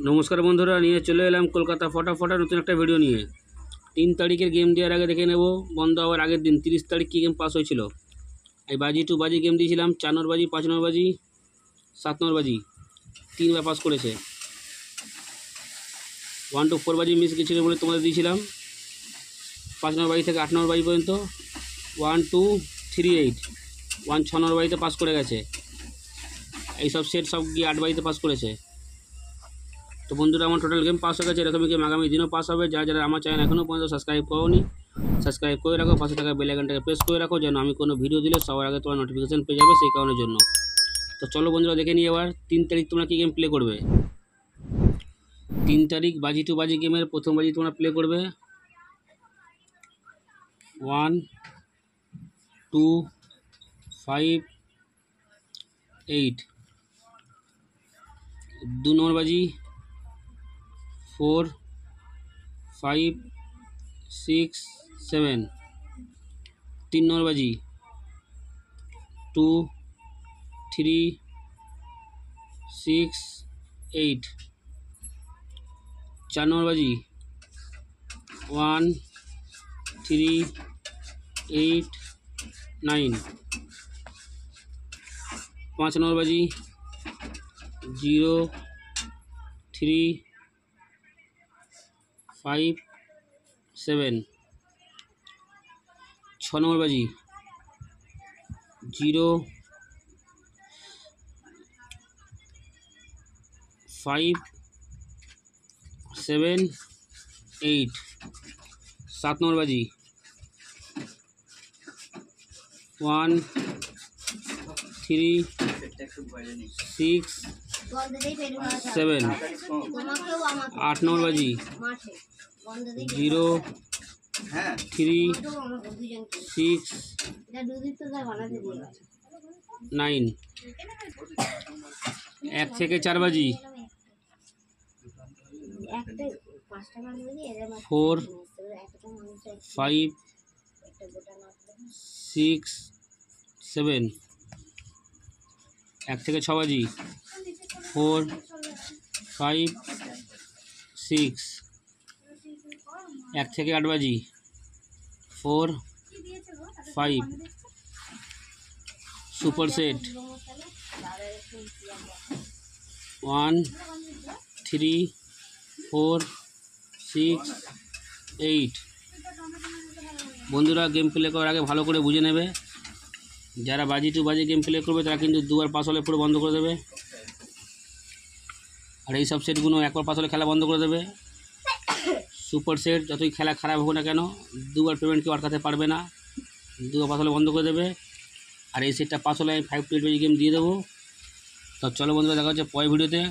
নমস্কার বন্ধুরা, নিয়ে চলে এলাম কলকাতা ফটাফটা নতুন একটা ভিডিও নিয়ে। 3 তারিখের গেম দেওয়ার আগে দেখে নেব বন্ধ হওয়ার আগের দিন 30 তারিখ কী গেম পাস হয়েছিল। এই বাজি টু বাজি গেম দিয়েছিলাম, 4 নম্বর বাজি, 5 নম্বর বাজি, 7 নম্বর বাজি, 3বার পাস করেছে। 1 to 4 বাজি মিস গেছিলো বলে তোমাদের দিয়েছিলাম। 5 নম্বর বাজি থেকে 8 নম্বর বাজি পর্যন্ত 1 2 3 8 1 6 নম্বর বাজিতে পাস করে গেছে। এইসব সেট সব গিয়ে 8 বাজিতে পাস করেছে। তো বন্ধুরা, আমার টোটাল গেম পাস হয়ে গেছে। এরকমই গেম আগামী দিনও পাস হবে। যারা যারা আমার চ্যানেল এখনও পর্যন্ত সাবস্ক্রাইব করোনি, সাবস্ক্রাইব করে রাখো, পাশে থাকা বেল আইকনটাকে প্রেস করে রাখো, যেন আমি কোনো ভিডিও দিলে সবার আগে তোমার নোটিফিকেশান পেয়ে যাবে, সেই কারণের জন্য। তো চলো বন্ধুরা, দেখে নিই এবার 3 তারিখ তোমরা কী গেম প্লে করবে। 3 তারিখ বাজি টু বাজি গেমের প্রথম বাজি তোমরা প্লে করবে 1 2 5 8। 2 নম্বর বাজি 4 5 6 7। 3 নম্বর বাজি 2 3 6 8। 4 নম্বর বাজি 1 3 8 9। 5 নম্বর বাজি 0 3 5 7। 6 নম্বর বাজি 0 5 7 8। 7 নম্বর বাজি 1 3 6 7। 8 নম্বর বাজি 0 3 6 9। 1 থেকে 4 বাজি 4 5 6 7। 1 থেকে 6 বাজি 4 5 6। 1 থেকে 8 বাজি 4 5। Super set 1 3 4 6 8। বন্ধুরা, গেম প্লে করার আগে ভালো করে বুঝে নেবে। যারা বাজি টু বাজি গেম প্লে করবে তারা কিন্তু 2বার পাস হলে পুরো বন্ধ করে দেবে। আর এই সব সেটগুলো 1বার পাস হলে খেলা বন্ধ করে দেবে। সুপার সেট যতই খেলা খারাপ হোক না কেন, 2বার পেমেন্ট কেউ আটকাতে পারবে না। 2বার পাস হলে বন্ধ করে দেবে। আর এই সেটটা পাস হলে আমি 5 to 8 বাজি গেম দিয়ে দেবো। তো চলো বন্ধুরা, দেখা হচ্ছে পরের ভিডিওতে।